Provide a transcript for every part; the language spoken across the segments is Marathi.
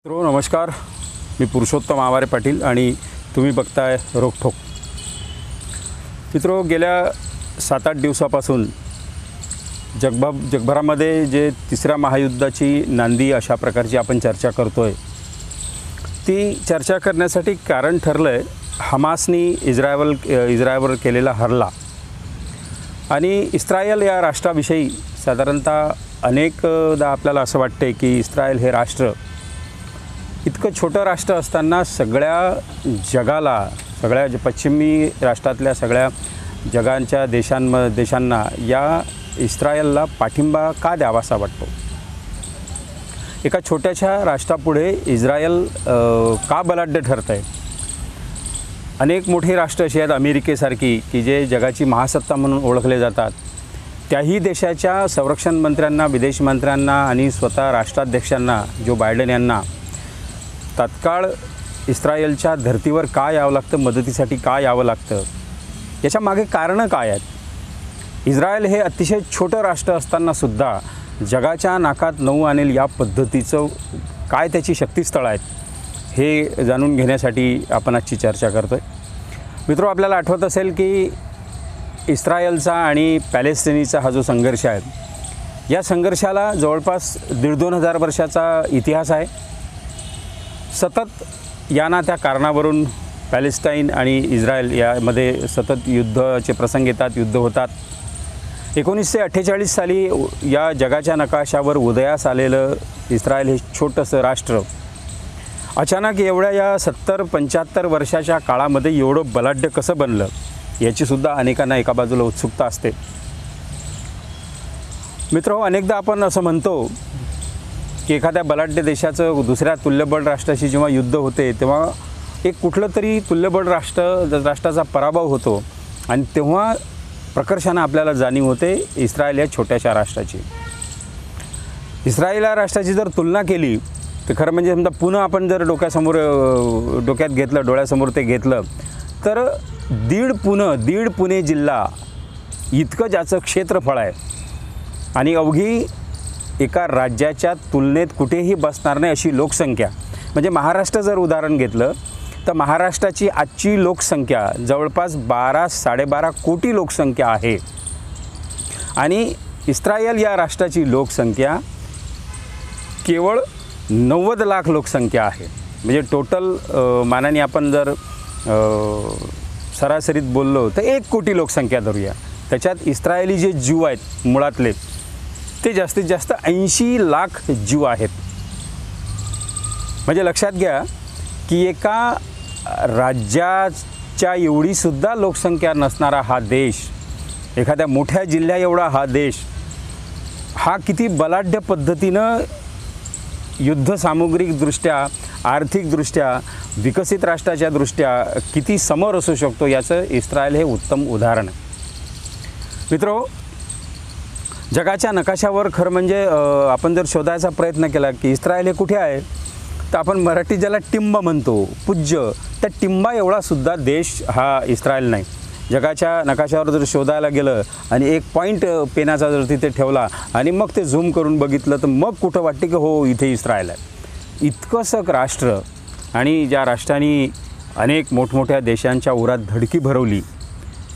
मित्रो नमस्कार, मी पुरुषोत्तम आवारे पाटील आणि तुम्ही बघताय रोकठोक. मित्रो, गेल्या 7-8 दिवसापासून जगभरामध्ये जे तिसऱ्या महायुद्धाची नांदी अशा प्रकारची आपण चर्चा करतोय, ती चर्चा करण्यासाठी कारण ठरलं आहे हमासनी इस्रायलवर केलेला हल्ला. आणि इस्रायल या राष्ट्राविषयी साधारणतः अनेकदा आपल्याला असं वाटते की इस्रायल हे राष्ट्र इतकं छोटं राष्ट्र असताना सगळ्या जगाला, सगळ्या पश्चिमी राष्ट्रातल्या सगळ्या जगांच्या देशांना या इस्रायलला पाठिंबा का द्यावासा वाटतो. एका छोट्याशा राष्ट्रापुढे इस्रायल का बलाढ्य ठरत आहे. अनेक मोठी राष्ट्र अशी आहेत अमेरिकेसारखी की जे जगाची महासत्ता म्हणून ओळखले जातात. त्याही देशाच्या संरक्षण मंत्र्यांना, विदेश मंत्र्यांना आणि स्वतः राष्ट्राध्यक्षांना जो बायडन यांना तात्काळ इस्रायलच्या धर्तीवर का यावं लागतं, मदतीसाठी का यावं लागतं, याच्या मागे कारणं काय आहेत. इस्रायल हे अतिशय छोटं राष्ट्र असतानासुद्धा जगाच्या नाकात नऊ आणेल या पद्धतीचं काय त्याची शक्तिस्थळं आहेत हे जाणून घेण्यासाठी आपण आजची चर्चा करतो आहे. मित्रो, आपल्याला आठवत असेल की इस्रायलचा आणि पॅलेस्टिनीचा हा जो संघर्ष आहे, या संघर्षाला जवळपास 1500 वर्षाचा इतिहास आहे. सतत या ना त्या कारणावरून पॅलेस्टाईन आणि इस्रायल यामध्ये सतत युद्धाचे प्रसंग येतात, युद्ध होतात. 1948 साली या जगाच्या नकाशावर उदयास आलेलं इस्रायल हे छोटंसं राष्ट्र अचानक एवढ्या या 70-75 वर्षाच्या काळामध्ये एवढं बलाढ्य कसं बनलं, याचीसुद्धा अनेकांना एका बाजूला उत्सुकता असते. मित्र, अनेकदा आपण असं म्हणतो की एखाद्या बलाढ्य देशाचं दुसऱ्या तुल्यबळ राष्ट्राशी जेव्हा युद्ध होते तेव्हा एक कुठलं तरी तुल्यबळ राष्ट्राचा पराभव होतो आणि तेव्हा प्रकर्षानं आपल्याला जाणीव होते इस्रायल या छोट्याशा राष्ट्राची. इस्रायल या राष्ट्राची जर तुलना केली तर खरं म्हणजे समजा पुन्हा आपण जर डोक्यात घेतलं, डोळ्यासमोर ते घेतलं तर दीड पुणे जिल्हा इतकं ज्याचं क्षेत्रफळ आहे आणि अवघी एका राज्याच्या तुलनेत कुठेही बसणार नाही अशी लोकसंख्या. म्हणजे महाराष्ट्र जर उदाहरण घेतलं तर महाराष्ट्राची आजची लोकसंख्या जवळपास 12-12.5 कोटी लोकसंख्या आहे आणि इस्रायल या राष्ट्राची लोकसंख्या केवळ 90 लाख लोकसंख्या आहे. म्हणजे टोटल मानाने आपण जर सरासरीत बोललो तर 1 कोटी लोकसंख्या धरूया. त्याच्यात इस्रायली जे जीव आहेत मुळातले ते जास्तीत जास्त 80 लाख जीव आहेत. म्हणजे लक्षात घ्या की एका राज्याच्या एवढीसुद्धा लोकसंख्या नसणारा हा देश, एखाद्या मोठ्या जिल्ह्या एवढा हा देश, हा किती बलाढ्य पद्धतीनं युद्धसामुग्रिकदृष्ट्या, आर्थिकदृष्ट्या, विकसित राष्ट्राच्या दृष्ट्या किती समोर असू शकतो याचं इस्रायल हे उत्तम उदाहरण आहे. मित्रो, जगाच्या नकाशावर खरं म्हणजे आपण जर शोधायचा प्रयत्न केला की इस्रायल हे कुठे आहे, तर आपण मराठी ज्याला टिंब म्हणतो, पूज्य, त्या टिंबा एवढासुद्धा देश हा इस्रायल नाही. जगाच्या नकाशावर जर शोधायला गेलं आणि एक पॉईंट पेनाचा जर तिथे ठेवला आणि मग ते झूम करून बघितलं तर मग कुठं वाटते की हो इथे इस्रायल आहे. इतकंसं राष्ट्र आणि ज्या राष्ट्राने अनेक मोठमोठ्या देशांच्या उरात धडकी भरवली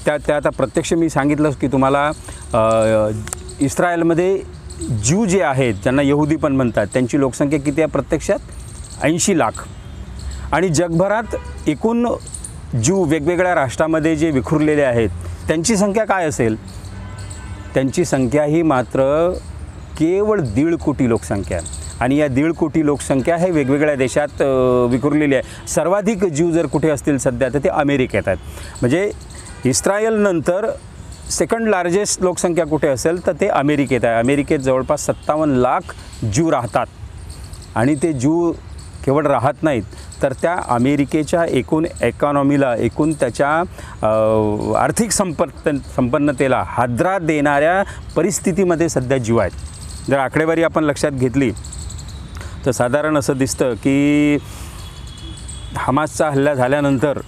त्या आता प्रत्यक्ष मी सांगितलं की तुम्हाला इस्रायलमध्ये ज्यू जे आहेत, ज्यांना यहुदी पण म्हणतात, त्यांची लोकसंख्या किती आहे प्रत्यक्षात? 80 लाख. आणि जगभरात एकूण ज्यू वेगवेगळ्या राष्ट्रामध्ये जे विखुरलेले आहेत त्यांची संख्या काय असेल? त्यांची संख्या ही मात्र केवळ 1.5 कोटी लोकसंख्या आहे. आणि या 1.5 कोटी लोकसंख्या हे वेगवेगळ्या देशात विखुरलेली आहे. सर्वाधिक ज्यू जर कुठे असतील सध्या तर ते अमेरिकेत आहेत. म्हणजे इस्रायलनंतर सेकंड लार्जेस्ट लोकसंख्या कुठे असेल तर ते अमेरिकेत आहे. अमेरिकेत जवळपास 57 लाख ज्यू राहतात. आणि ते ज्यू केवळ राहत नाहीत तर त्या अमेरिकेच्या एकूण इकॉनॉमीला, एकूण त्याच्या आर्थिक संपन्नतेला हादरा देणाऱ्या परिस्थितीमध्ये सध्या ज्यू आहेत. जर आकडेवारी आपण लक्षात घेतली तर साधारण असं दिसतं की हमासचा हल्ला झाल्यानंतर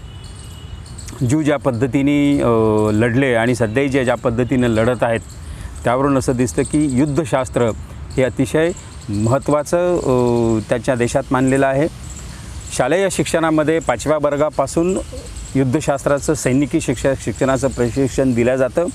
ज्यू ज्या पद्धतीने लढले आणि सध्याही ज्या पद्धतीने लढत आहेत त्यावरून असं दिसतं की युद्धशास्त्र हे अतिशय महत्त्वाचं त्याच्या देशात मानलेलं आहे. शालेय शिक्षणामध्ये 5व्या वर्गापासून युद्धशास्त्राचं सैनिकी शिक्षणाचं प्रशिक्षण दिलं जातं.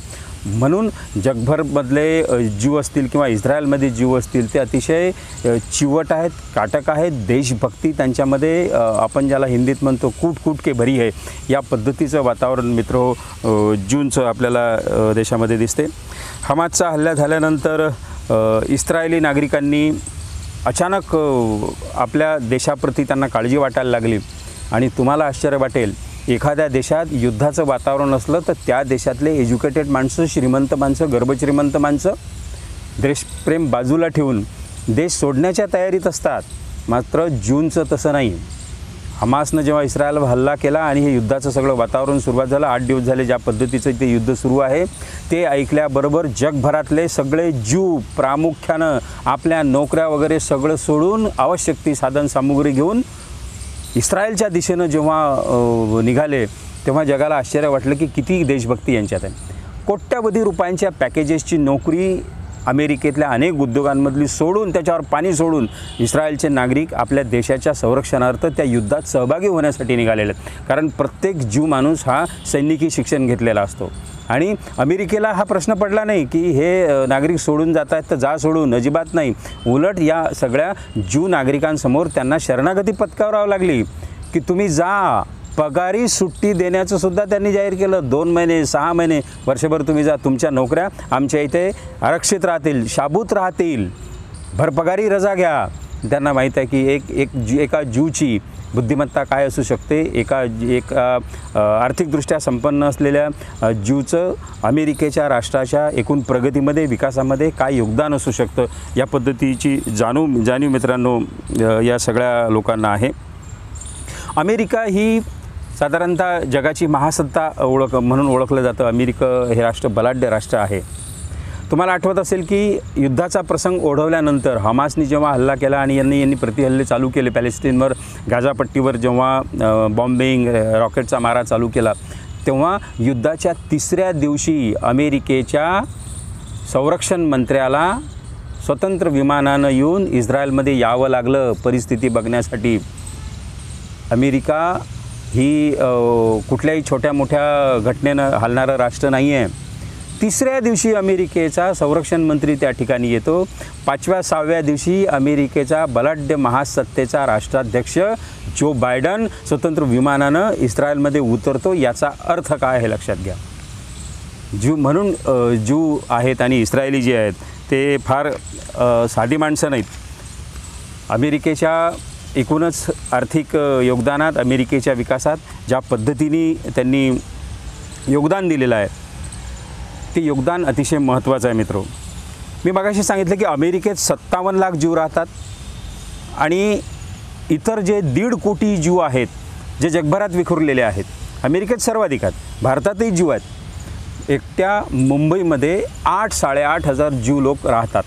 म्हणून जगभरमधले जीव असतील किंवा इस्रायलमध्ये जीव असतील ते अतिशय चिवट आहेत, काटक आहेत. देशभक्ती त्यांच्यामध्ये आपण ज्याला हिंदीत म्हणतो कूट कूट के भरी आहे या पद्धतीचं वातावरण मित्र जूनचं आपल्याला देशामध्ये दिसते. हमासचा हल्ला झाल्यानंतर इस्रायली नागरिकांनी अचानक आपल्या देशाप्रती त्यांना काळजी वाटायला लागली. आणि तुम्हाला आश्चर्य वाटेल, एखाद्या देशात युद्धाचं वातावरण असलं तर त्या देशातले एज्युकेटेड माणसं, श्रीमंत माणसं, गर्भश्रीमंत माणसं देशप्रेम बाजूला ठेवून देश सोडण्याच्या तयारीत असतात. मात्र जूनचं तसं नाही. हमासनं जेव्हा इस्रायलवर हल्ला केला आणि हे युद्धाचं सगळं वातावरण सुरुवात झालं, 8 दिवस झाले ज्या पद्धतीचं ते युद्ध सुरू आहे, ते ऐकल्याबरोबर जगभरातले सगळे जीव प्रामुख्यानं आपल्या नोकऱ्या वगैरे सगळं सोडून आवश्यक ती साधन सामुग्री घेऊन इस्रायलच्या दिशेनं जेव्हा निघाले तेव्हा जगाला आश्चर्य वाटलं की किती देशभक्ती यांच्यात आहे. कोट्यावधी रुपयांच्या पॅकेजेसची नोकरी अमेरिकेतल्या अनेक उद्योगांमधली सोडून, त्याच्यावर पाणी सोडून इस्रायलचे नागरिक आपल्या देशाच्या संरक्षणार्थ त्या युद्धात सहभागी होण्यासाठी निघालेले आहेत. कारण प्रत्येक जीव माणूस हा सैनिकी शिक्षण घेतलेला असतो. आणि अमेरिकेला हा प्रश्न पडला नाही की हे नागरिक सोडून जात आहेत तर जा सोडून, अजिबात नाही. उलट या सगळ्या ज्यू नागरिकांसमोर त्यांना शरणागती पत्करावी लागली की तुम्ही जा. पगारी सुट्टी देण्याचं सुद्धा त्यांनी जाहीर केलं. 2 महिने, 6 महिने, वर्षभर तुम्ही जा. तुमच्या नोकऱ्या आमच्या इथे आरक्षित राहतील, शाबूत राहतील, भरपगारी रजा घ्या. त्यांना माहीत आहे की एका ज्यूची बुद्धिमत्ता काय असू शकते. एका आर्थिकदृष्ट्या संपन्न असलेल्या ज्यूचं अमेरिकेच्या राष्ट्राच्या एकूण प्रगतीमध्ये, विकासामध्ये काय योगदान असू शकतं या पद्धतीची जाणीव मित्रांनो या सगळ्या लोकांना आहे. अमेरिका ही साधारणतः जगाची महासत्ता म्हणून ओळखलं जातं. अमेरिका हे राष्ट्र बलाढ्य राष्ट्र आहे. तुम्हाला आठवत असेल की युद्धाचा प्रसंग ओढवल्यानंतर हमासनी जेव्हा हल्ला केला आणि यांनी प्रतिहल्ले चालू केले पॅलेस्टीनवर, गाझापट्टीवर जेव्हा बॉम्बिंग, रॉकेटचा मारा चालू केला, तेव्हा युद्धाच्या 3ऱ्या दिवशी अमेरिकेच्या संरक्षण मंत्र्याला स्वतंत्र विमानानं येऊन इस्रायलमध्ये यावं लागलं परिस्थिती बघण्यासाठी. अमेरिका ही कुठल्याही छोट्या मोठ्या घटनेनं हलणारं राष्ट्र नाही आहे. 3ऱ्या दिवशी अमेरिकेचा संरक्षण मंत्री त्या ठिकाणी येतो. 5व्या 6व्या दिवशी अमेरिकेचा बलाढ्य महासत्तेचा राष्ट्राध्यक्ष जो बायडन स्वतंत्र विमानानं इस्रायलमध्ये उतरतो. याचा अर्थ काय हे लक्षात घ्या. म्हणून ज्यू आहेत आणि इस्रायली जे आहेत ते फार साधी माणसं नाहीत. अमेरिकेच्या एकूणच आर्थिक योगदानात, अमेरिकेच्या विकासात ज्या पद्धतीने त्यांनी योगदान दिलेलं आहे ते योगदान अतिशय महत्त्वाचं आहे मित्रो. मी मगाशी सांगितलं की अमेरिकेत 57 लाख जीव राहतात आणि इतर जे 1.5 कोटी जीव आहेत जे जगभरात विखुरलेले आहेत. अमेरिकेत सर्वाधिक आहेत, भारतातही जीव आहेत. एकट्या मुंबईमध्ये 8,000-8,500 जीव लोक राहतात.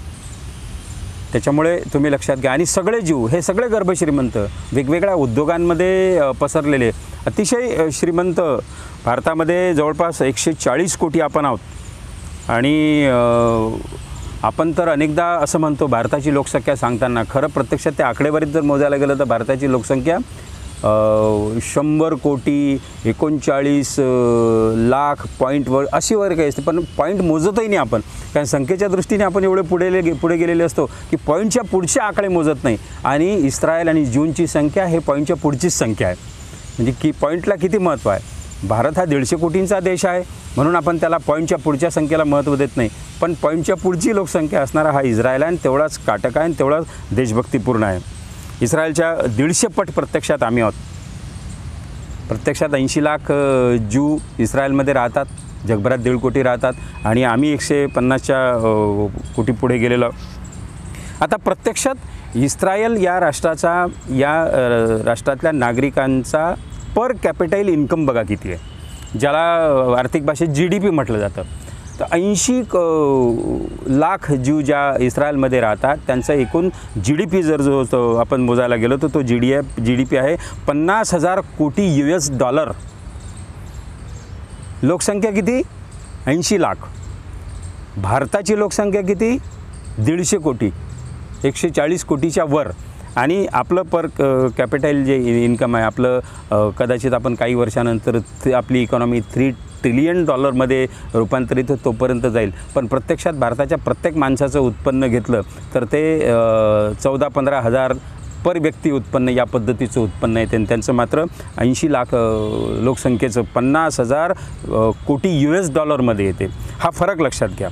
त्याच्यामुळे तुम्ही लक्षात घ्या. आणि सगळे जीव हे सगळे गर्भश्रीमंत, वेगवेगळ्या उद्योगांमध्ये पसरलेले, अतिशय श्रीमंत. भारतामध्ये जवळपास 140 कोटी आपण आहोत. आणि आपण तर अनेकदा असं म्हणतो भारताची लोकसंख्या सांगताना, खरं प्रत्यक्षात त्या आकडेवारीत जर मोजायला गेलं तर भारताची लोकसंख्या 100 कोटी 39 लाख पॉईंटवर अशी वर काही असते. पण पॉईंट मोजतही नाही आपण, कारण संख्येच्या दृष्टीने आपण एवढे पुढे गेलेले असतो की पॉईंटच्या पुढचे आकडे मोजत नाही. आणि इस्रायल आणि जूनची संख्या हे पॉईंटच्या पुढचीच संख्या आहे. म्हणजे की पॉईंटला किती महत्त्व आहे. भारत हा 150 कोटींचा देश आहे म्हणून आपण त्याला पॉईंटच्या पुढच्या संख्येला महत्त्व देत नाही. पण पॉईंटच्या पुढची लोकसंख्या असणारा हा इस्रायल आहे आणि तेवढाच काटक आहे आणि तेवढाच देशभक्तीपूर्ण आहे. इस्रायलच्या 150 पट प्रत्यक्षात आम्ही आहोत. प्रत्यक्षात 80 लाख ज्यू इस्रायलमध्ये राहतात, जगभरात 1.5 कोटी राहतात आणि आम्ही 150च्या कोटी पुढे गेलेलो. आता प्रत्यक्षात इस्रायल या राष्ट्रातल्या नागरिकांचा पर कॅपिटल इन्कम बघा किती आहे, ज्याला आर्थिक भाषेत GDP म्हटलं जातं. तर 80 लाख जीव ज्या इस्रायलमध्ये राहतात त्यांचं एकूण GDP जर जो आपण मोजायला गेलो तर तो GDP आहे 50,000 कोटी $. लोकसंख्या किती? 80 लाख. भारताची लोकसंख्या किती? 150 कोटी. 140 कोटीच्या वर, आणि आपलं पर कॅपिटल जे इन्कम आहे आपलं, कदाचित आपण काही वर्षानंतर आपली इकॉनॉमी $3 ट्रिलियन रूपांतरित तोपर्यंत जाईल. पण प्रत्यक्षात भारताच्या प्रत्येक माणसाचं उत्पन्न घेतलं तर ते 14-15 हजार पर व्यक्ती उत्पन्न या पद्धतीचं उत्पन्न आहे. त्यांचं मात्र 80 लाख लोकसंख्येचं 50,000 कोटी US येते. हा फरक लक्षात घ्या.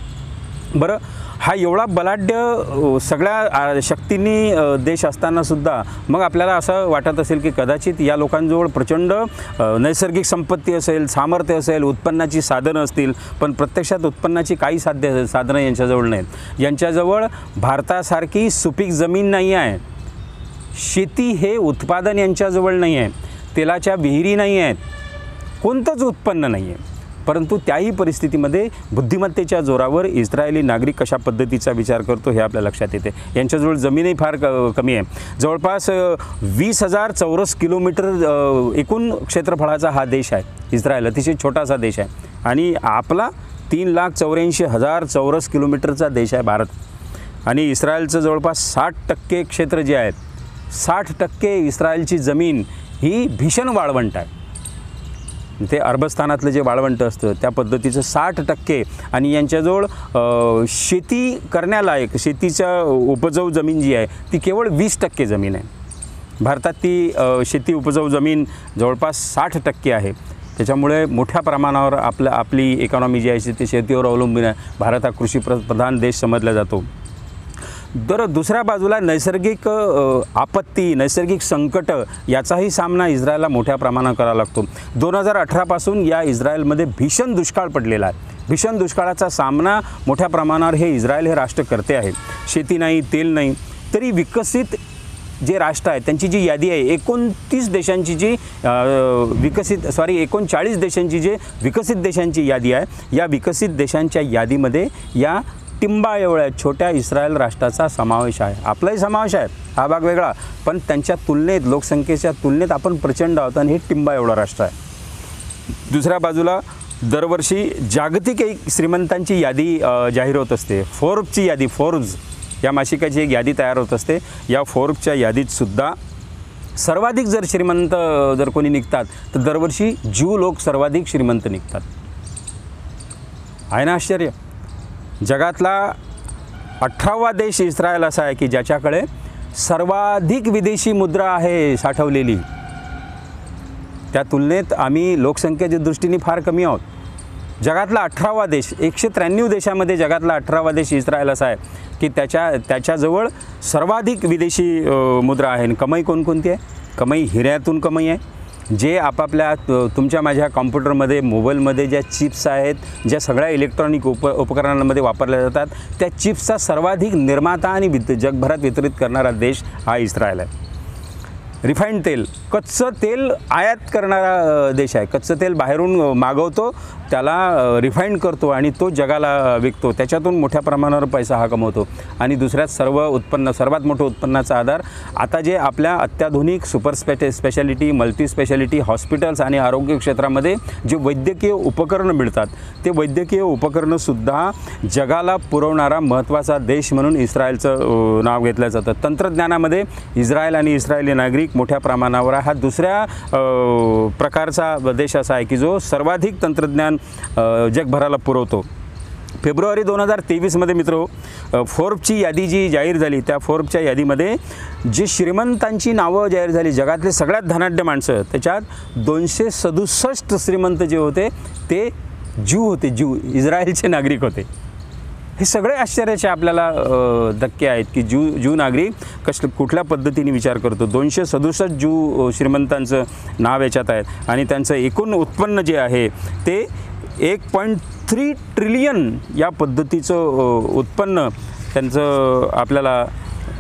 बरं, हा एवढा बलाढ्य सगळ्या शक्तींनी देश असतानासुद्धा मग आपल्याला असं वाटत असेल की कदाचित या लोकांजवळ प्रचंड नैसर्गिक संपत्ती असेल, सामर्थ्य असेल, उत्पन्नाची साधनं असतील, पण प्रत्यक्षात उत्पन्नाची काही साधनं यांच्याजवळ नाहीत. यांच्याजवळ भारतासारखी सुपीक जमीन नाही आहे. शेती हे उत्पादन यांच्याजवळ नाही आहे. तेलाच्या विहिरी नाही आहेत. कोणतंच उत्पन्न नाही आहे. परंतु त्याही परिस्थितीमध्ये बुद्धिमत्तेच्या जोरावर इस्रायली नागरिक कशा पद्धतीचा विचार करतो हे आपल्या लक्षात येते. यांच्याजवळ जमीनही फार कमी आहे. जवळपास 20,000 चौरस किलोमीटर एकूण क्षेत्रफळाचा हा देश आहे इस्रायल. अतिशय छोटासा देश आहे. आणि आपला 3,84,000 चौरस किलोमीटरचा देश आहे भारत. आणि इस्रायलचं जवळपास 60% क्षेत्र जे आहे, 60% इस्रायलची जमीन ही भीषण वाळवंट आहे. ते अरबस्थानातलं जे वाळवंट असतं त्या पद्धतीचं 60%. आणि यांच्याजवळ शेती करण्यालायक शेतीचा उपजाऊ जमीन जी आहे ती केवळ 20% जमीन आहे. भारतात ती शेती उपजाऊ जमीन जवळपास 60% आहे. त्याच्यामुळे मोठ्या प्रमाणावर आपली इकॉनॉमी जी आहे ती शेतीवर अवलंबून आहे. भारत हा कृषीप्रधान देश समजला जातो. तर दुसऱ्या बाजूला नैसर्गिक आपत्ती, नैसर्गिक संकट याचाही सामना इस्रायलला मोठ्या प्रमाणात करावा लागतो. 2018 पासून या इस्रायलमध्ये भीषण दुष्काळ पडलेला आहे. भीषण दुष्काळाचा सामना मोठ्या प्रमाणावर इस्रायल हे राष्ट्र करते आहे. शेती नाही, तेल नाही, तरी विकसित जे राष्ट्र आहे त्यांची जी यादी आहे 39 देशांची जी 39 देशांची जे विकसित देशांची यादी आहे, या विकसित देशांच्या यादीमध्ये या टिंबा एवढ्या छोट्या इस्रायल राष्ट्राचा समावेश आहे. आपलाही समावेश आहे, हा भाग वेगळा, पण त्यांच्या तुलनेत, लोकसंख्येच्या तुलनेत आपण प्रचंड आहोत आणि हे टिंबा एवढा राष्ट्र आहे. दुसऱ्या बाजूला दरवर्षी जागतिक श्रीमंतांची यादी जाहीर होत असते. फोर्ब्सची यादी, फोर्ब्स या मासिकाची एक यादी तयार होत असते. या फोर्ब्सच्या यादीतसुद्धा सर्वाधिक जर श्रीमंत जर कोणी निघतात तर दरवर्षी ज्यू लोक सर्वाधिक श्रीमंत निघतात. आहे ना आश्चर्य? जगातला 18वा देश इस्रायल असा आहे की ज्याच्याकडे सर्वाधिक विदेशी मुद्रा आहे साठवलेली. त्या तुलनेत आम्ही लोकसंख्येच्या दृष्टीने फार कमी आहोत. जगातला 18वा देश, 193 देशामध्ये जगातला 18वा देश इस्रायल असा आहे की त्याच्याजवळ सर्वाधिक विदेशी मुद्रा आहे. आणि कमाई कोणकोणती आहे? कमाई हिऱ्यातून कमाई आहे. जे आपापल्या तुमच्या माझ्या कॉम्प्युटरमध्ये, मोबाईलमध्ये ज्या चिप्स आहेत, ज्या सगळ्या इलेक्ट्रॉनिक उपकरणांमध्ये वापरल्या जातात, त्या चिप्सचा सर्वाधिक निर्माता आणि जगभरात वितरित करणारा देश हा इस्रायल आहे. रिफाईंड तेल, कच्चं तेल आयात करणारा देश आहे. कच्चं तेल बाहेरून मागवतो, त्याला रिफाईंड करतो आणि तो जगाला विकतो. त्याच्यातून मोठ्या प्रमाणावर पैसा हा कमवतो. आणि दुसऱ्यात सर्वात मोठं उत्पन्नाचा आधार आता जे आपल्या अत्याधुनिक स्पेशालिटी, मल्टी स्पेशालिटी हॉस्पिटल्स आणि आरोग्य क्षेत्रामध्ये जे वैद्यकीय उपकरणं मिळतात, ते वैद्यकीय उपकरणंसुद्धा जगाला पुरवणारा महत्त्वाचा देश म्हणून इस्रायलचं नाव घेतलं जातं. तंत्रज्ञानामध्ये इस्रायल आणि इस्रायली नागरिक मोठ्या प्रमाणावर हा दुसऱ्या प्रकारचा देश असा आहे की जो सर्वाधिक तंत्रज्ञान जगभराला पुरवतो. फेब्रुवारी 2023मध्ये मित्र, फोर्ब्सची यादी जी जाहीर झाली, त्या फोर्ब्सच्या यादीमध्ये जे श्रीमंतांची नावं जाहीर झाली, जगातले सगळ्यात धनाढ्य माणसं, त्याच्यात 267 श्रीमंत जे होते ते ज्यू होते. ज्यू इस्रायलचे नागरिक होते. हे सगळे आश्चर्याचे आपल्याला धक्के आहेत की ज्यू नागरिक कुठल्या पद्धतीने विचार करतो. 267 ज्यू श्रीमंतांचं नाव याच्यात आहे आणि त्यांचं एकूण उत्पन्न जे आहे ते 1.3 ट्रिलियन या पद्धतीचं उत्पन्न त्यांचं आपल्याला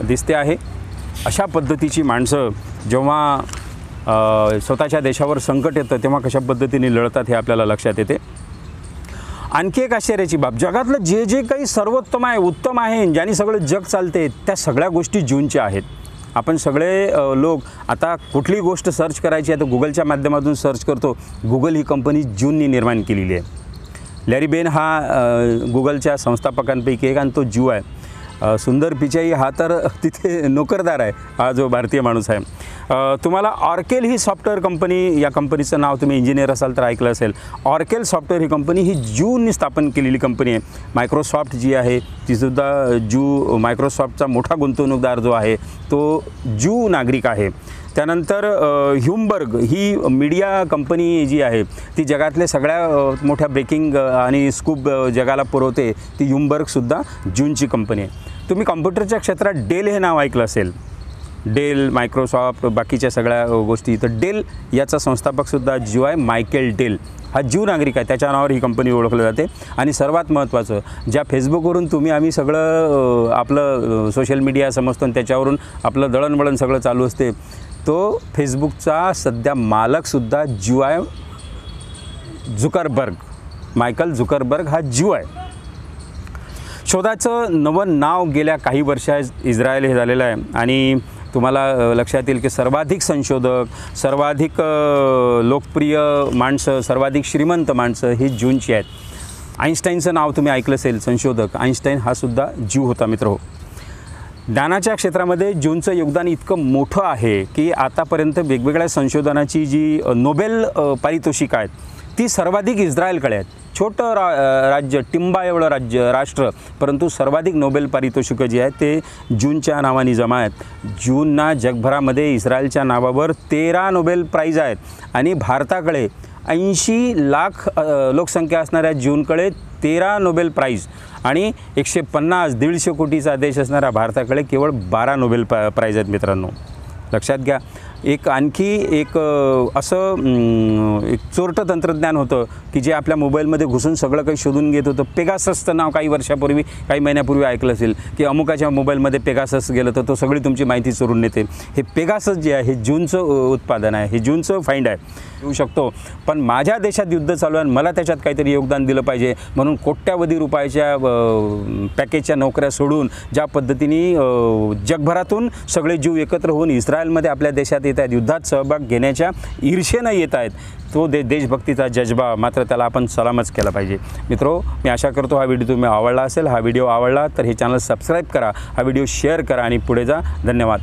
दिसते आहे. अशा पद्धतीची माणसं जेव्हा स्वतःच्या देशावर संकट येतं तेव्हा कशा पद्धतीने लढतात हे आपल्याला लक्षात येते. आणखी एक आश्चर्याची बाब, जगातलं जे जे काही सर्वोत्तम आहे, उत्तम आहे, ज्यांनी सगळं जग चालते, त्या सगळ्या गोष्टी ज्यूंच्या आहेत. आपण सगळे लोक आता कुठली गोष्ट सर्च करायची आहे तर गुगलच्या माध्यमातून सर्च करतो. गुगल ही कंपनी ज्यूंनी निर्माण केलेली आहे. लॅरी बेन हा गुगलच्या संस्थापकांपैकी एक आणि तो ज्यू आहे. सुंदर पिचाई हा तर तिथे नोकरदार आहे, हा जो भारतीय माणूस आहे. तुम्हाला ऑर्केल ही सॉफ्टवेअर कंपनी, या कंपनीचं नाव तुम्ही इंजिनियर असाल तर ऐकलं असेल. ऑर्केल सॉफ्टवेअर ही कंपनी ही ज्यूंनी स्थापन केलेली कंपनी आहे. मायक्रोसॉफ्ट जी आहे तीसुद्धा मायक्रोसॉफ्टचा मोठा गुंतवणूकदार जो आहे तो ज्यू नागरिक आहे. त्यानंतर ह्युमबर्ग ही मीडिया कंपनी जी आहे ती जगातल्या सगळ्या मोठ्या ब्रेकिंग आणि स्कूप जगाला पुरवते, ती ह्युमबर्गसुद्धा ज्यूंची कंपनी आहे. तुम्ही कॉम्प्युटरच्या क्षेत्रात डेल हे नाव ऐकलं असेल. डेल, मायक्रोसॉफ्ट, बाकीच्या सगळ्या गोष्टी. तर डेल याचा संस्थापकसुद्धा ज्यू आहे. मायकेल डेल हा ज्यू नागरिक आहे, त्याच्या नावावर ही कंपनी ओळखली जाते. आणि सर्वात महत्त्वाचं, ज्या फेसबुकवरून आम्ही सगळं आपलं सोशल मीडिया समजतो आणि त्याच्यावरून आपलं दळणवळण सगळं चालू असते, तो फेसबुकचा सध्या मालकसुद्धा ज्यू आहे. झुकरबर्ग, मायकल झुकरबर्ग हा ज्यू आहे. शोधाचं नवं नाव गेल्या काही वर्षात इस्रायल हे झालेलं आहे. आणि तुम्हाला लक्षात येईल की सर्वाधिक संशोधक, सर्वाधिक लोकप्रिय माणसं, सर्वाधिक श्रीमंत माणसं ही ज्यूंची आहेत. आईन्स्टाईनचं नाव तुम्ही ऐकलं असेल, संशोधक आईन्स्टाईन हा सुद्धा ज्यू होता मित्र. ज्ञानाच्या क्षेत्रामध्ये ज्यूंचं योगदान इतकं मोठं आहे की आतापर्यंत वेगवेगळ्या संशोधनाची जी नोबेल पारितोषिकं आहेत ती सर्वाधिक इस्रायलकडे आहेत. छोटं राज्य, टिंबा एवढं राष्ट्र, परंतु सर्वाधिक नोबेल पारितोषिकं जी आहेत ते ज्यूंच्या नावाने जमा आहेत. ज्यूंना जगभरामध्ये इस्रायलच्या नावावर 13 नोबेल प्राईज आहेत. आणि भारताकडे 80 लाख लोकसंख्या असणाऱ्या ज्यूंकडे 13 नोबेल प्राईज आणि 150-150 कोटीचा देश असणाऱ्या भारताकडे केवळ 12 नोबेल प्राईज आहेत मित्रांनो. लक्षात घ्या. आणखी एक असं एक चोरटं तंत्रज्ञान होतं की जे आपल्या मोबाईलमध्ये घुसून सगळं काही शोधून घेत होतं. पेगाससचं नाव काही वर्षापूर्वी, काही महिन्यापूर्वी ऐकलं असेल की अमुकाच्या मोबाईलमध्ये पेगासस गेलं तर तो सगळी तुमची माहिती चोरून नेते. हे पेगासस जे आहे हे ज्यूंचं उत्पादन आहे, हे ज्यूंचं फाइंड आहे. येऊ शकतो, पण माझ्या देशात युद्ध चालू आहे, मला त्याच्यात काहीतरी योगदान दिलं पाहिजे म्हणून कोट्यावधी रुपयाच्या पॅकेजच्या नोकऱ्या सोडून ज्या पद्धतीने जगभरातून सगळे ज्यू एकत्र होऊन इस्रायलमध्ये आपल्या देशात येत आहेत, युद्धात सहभाग घेण्याच्या ईर्षेनं येत आहेत, तो देशभक्तीचा जज्बा मात्र त्याला आपण सलामच केला पाहिजे. मित्रो, मी आशा करतो हा व्हिडिओ तुम्ही आवडला असेल. हा व्हिडिओ आवडला तर हे चॅनल सबस्क्राईब करा, हा व्हिडिओ शेअर करा आणि पुढे जा. धन्यवाद.